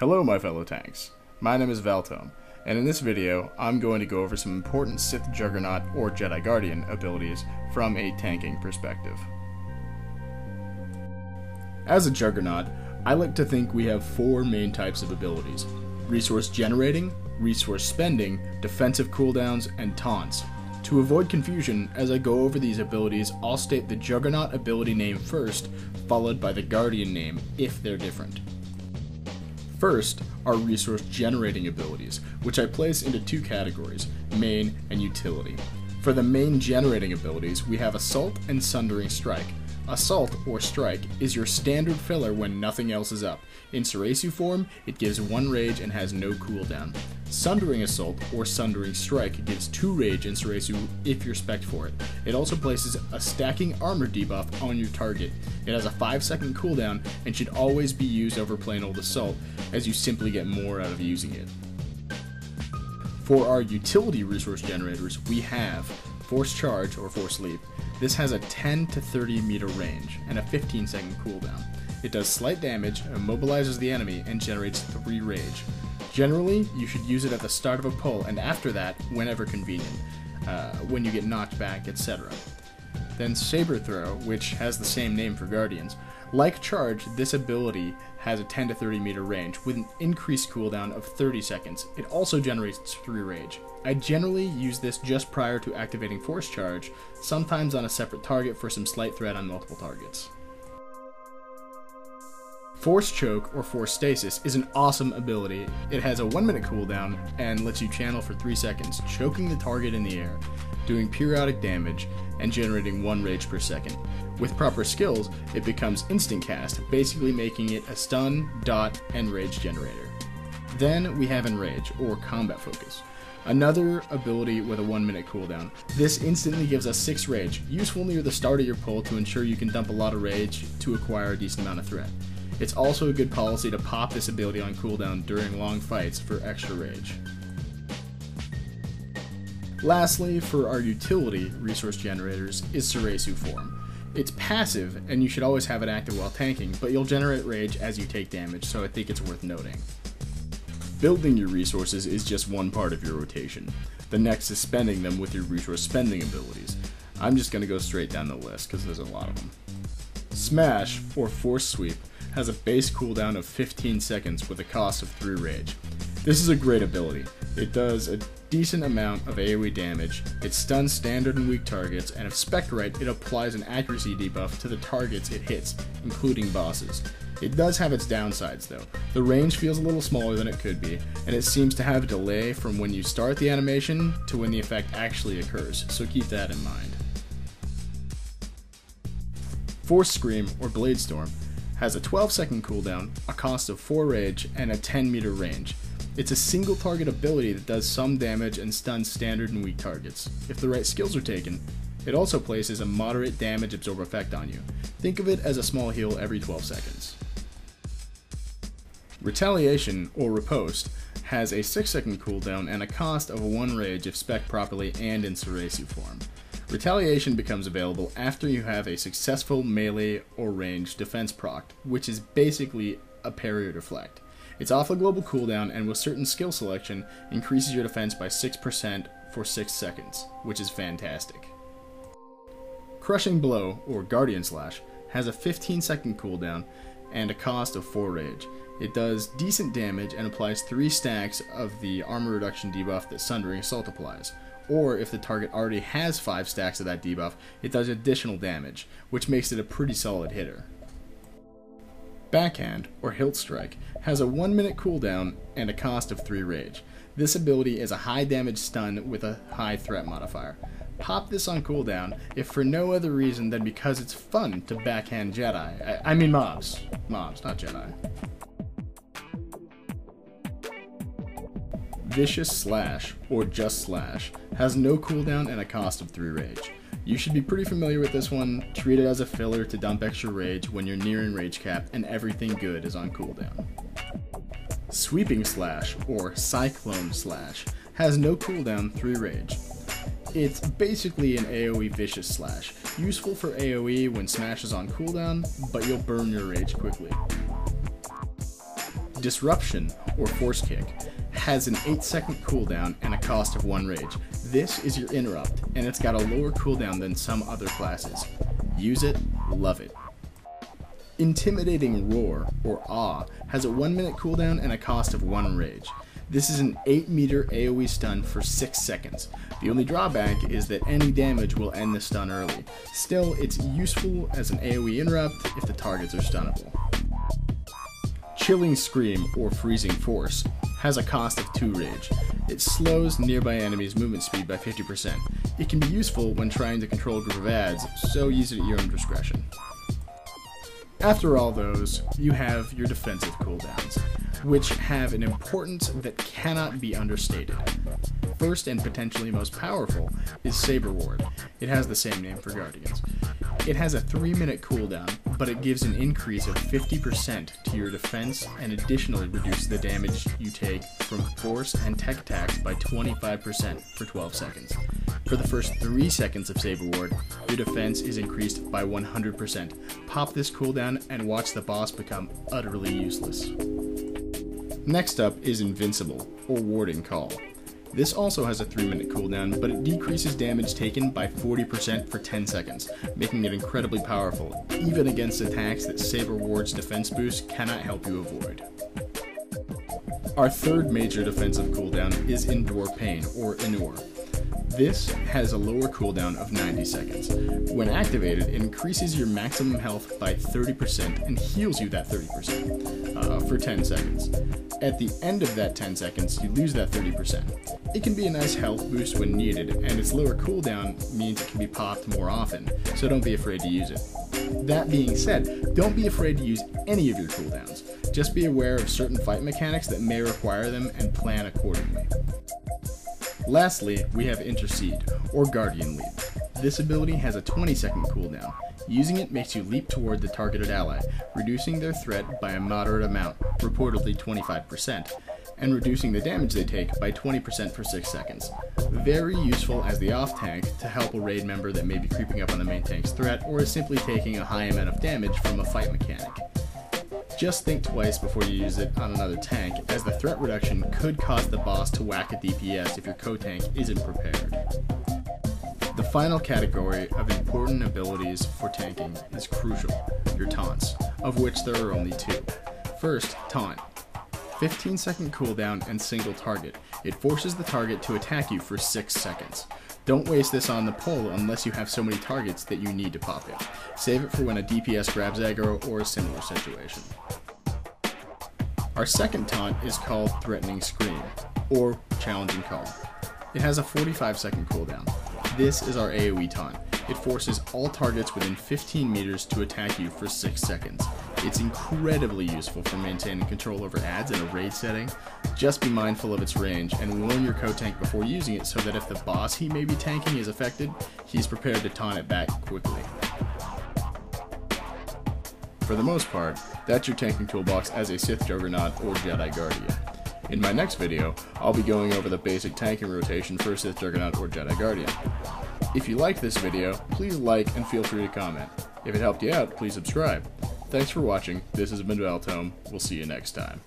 Hello my fellow tanks, my name is Valtome, and in this video I'm going to go over some important Sith Juggernaut or Jedi Guardian abilities from a tanking perspective. As a Juggernaut, I like to think we have four main types of abilities: resource generating, resource spending, defensive cooldowns, and taunts. To avoid confusion, as I go over these abilities, I'll state the Juggernaut ability name first, followed by the Guardian name if they're different. First are resource generating abilities, which I place into two categories, main and utility. For the main generating abilities, we have Assault and Sundering Strike. Assault, or Strike, is your standard filler when nothing else is up. In Soresu form, it gives 1 rage and has no cooldown. Sundering Assault, or Sundering Strike, gives 2 rage in Soresu if you're spec'd for it. It also places a stacking armor debuff on your target. It has a 5-second cooldown and should always be used over plain old Assault, as you simply get more out of using it. For our utility resource generators, we have Force Charge, or Force Leap. This has a 10 to 30 meter range and a 15-second cooldown. It does slight damage, immobilizes the enemy, and generates 3 rage. Generally, you should use it at the start of a pull and after that, whenever convenient, when you get knocked back, etc. Then Saber Throw, which has the same name for Guardians. Like Charge, this ability has a 10 to 30 meter range with an increased cooldown of 30 seconds. It also generates 3 rage. I generally use this just prior to activating Force Charge, sometimes on a separate target for some slight threat on multiple targets. Force Choke, or Force Stasis, is an awesome ability. It has a 1-minute cooldown and lets you channel for 3 seconds, choking the target in the air, doing periodic damage, and generating 1 rage per second. With proper skills, it becomes instant cast, basically making it a stun, dot, and rage generator. Then we have Enrage, or Combat Focus. Another ability with a 1-minute cooldown. This instantly gives us 6 rage, useful near the start of your pull to ensure you can dump a lot of rage to acquire a decent amount of threat. It's also a good policy to pop this ability on cooldown during long fights for extra rage. Lastly, for our utility resource generators is Soresu form. It's passive, and you should always have it active while tanking, but you'll generate rage as you take damage, so I think it's worth noting. Building your resources is just one part of your rotation. The next is spending them with your resource spending abilities. I'm just going to go straight down the list because there's a lot of them. Smash, or Force Sweep, has a base cooldown of 15 seconds with a cost of 3 rage. This is a great ability. It does a decent amount of AoE damage, it stuns standard and weak targets, and if spec'd right, it applies an accuracy debuff to the targets it hits, including bosses. It does have its downsides though. The range feels a little smaller than it could be, and it seems to have a delay from when you start the animation to when the effect actually occurs, so keep that in mind. Force Scream, or Blade Storm, has a 12-second cooldown, a cost of 4 rage, and a 10-meter range. It's a single target ability that does some damage and stuns standard and weak targets. If the right skills are taken, it also places a moderate damage absorb effect on you. Think of it as a small heal every 12 seconds. Retaliation, or Riposte, has a 6-second cooldown and a cost of 1 rage if spec'd properly and in Soresu form. Retaliation becomes available after you have a successful melee or ranged defense proc, which is basically a parry or deflect. It's off a global cooldown and with certain skill selection increases your defense by 6% for 6 seconds, which is fantastic. Crushing Blow, or Guardian Slash, has a 15-second cooldown and a cost of 4 rage. It does decent damage and applies 3 stacks of the armor reduction debuff that Sundering Assault applies. Or if the target already has 5 stacks of that debuff, it does additional damage, which makes it a pretty solid hitter. Backhand, or Hilt Strike, has a 1-minute cooldown and a cost of 3 rage. This ability is a high damage stun with a high threat modifier. Pop this on cooldown, if for no other reason than because it's fun to backhand Jedi. I mean mobs. Mobs, not Jedi. Vicious Slash, or Just Slash, has no cooldown and a cost of 3 rage. You should be pretty familiar with this one. Treat it as a filler to dump extra rage when you're nearing rage cap and everything good is on cooldown. Sweeping Slash, or Cyclone Slash, has no cooldown, 3 rage. It's basically an AoE Vicious Slash, useful for AoE when Smash is on cooldown, but you'll burn your rage quickly. Disruption, or Force Kick, has an 8-second cooldown and a cost of 1 rage. This is your interrupt, and it's got a lower cooldown than some other classes. Use it, love it. Intimidating Roar, or Awe, has a 1-minute cooldown and a cost of 1 rage. This is an 8-meter AoE stun for 6 seconds. The only drawback is that any damage will end the stun early. Still, it's useful as an AoE interrupt if the targets are stunnable. Chilling Scream, or Freezing Force, has a cost of 2 rage. It slows nearby enemies' movement speed by 50%. It can be useful when trying to control a group of adds, so use it at your own discretion. After all those, you have your defensive cooldowns, which have an importance that cannot be understated. First and potentially most powerful is Saber Ward. It has the same name for Guardians. It has a 3-minute cooldown, but it gives an increase of 50% to your defense and additionally reduces the damage you take from force and tech attacks by 25% for 12 seconds. For the first 3 seconds of Saber Ward, your defense is increased by 100%. Pop this cooldown and watch the boss become utterly useless. Next up is Invincible, or Warding Call. This also has a 3-minute cooldown, but it decreases damage taken by 40% for 10 seconds, making it incredibly powerful, even against attacks that Saber Ward's defense boost cannot help you avoid. Our third major defensive cooldown is Endure Pain, or Inure. This has a lower cooldown of 90 seconds. When activated, it increases your maximum health by 30% and heals you that 30% for 10 seconds. At the end of that 10 seconds, you lose that 30%. It can be a nice health boost when needed, and its lower cooldown means it can be popped more often, so don't be afraid to use it. That being said, don't be afraid to use any of your cooldowns. Just be aware of certain fight mechanics that may require them and plan accordingly. Lastly, we have Intercede, or Guardian Leap. This ability has a 20-second cooldown. Using it makes you leap toward the targeted ally, reducing their threat by a moderate amount, reportedly 25%, and reducing the damage they take by 20% for 6 seconds. Very useful as the off-tank to help a raid member that may be creeping up on the main tank's threat or is simply taking a high amount of damage from a fight mechanic. Just think twice before you use it on another tank, as the threat reduction could cause the boss to whack a DPS if your co-tank isn't prepared. The final category of important abilities for tanking is crucial, your taunts, of which there are only 2. First, Taunt. 15-second cooldown and single target. It forces the target to attack you for 6 seconds. Don't waste this on the pole unless you have so many targets that you need to pop it. Save it for when a DPS grabs aggro or a similar situation. Our second taunt is called Threatening Scream, or Challenging Call. It has a 45-second cooldown. This is our AoE taunt. It forces all targets within 15 meters to attack you for 6 seconds. It's incredibly useful for maintaining control over adds in a raid setting. Just be mindful of its range and warn your co-tank before using it so that if the boss he may be tanking is affected, he's prepared to taunt it back quickly. For the most part, that's your tanking toolbox as a Sith Juggernaut or Jedi Guardian. In my next video, I'll be going over the basic tanking rotation for Sith Juggernaut or Jedi Guardian. If you liked this video, please like and feel free to comment. If it helped you out, please subscribe. Thanks for watching. This has been Valtome. We'll see you next time.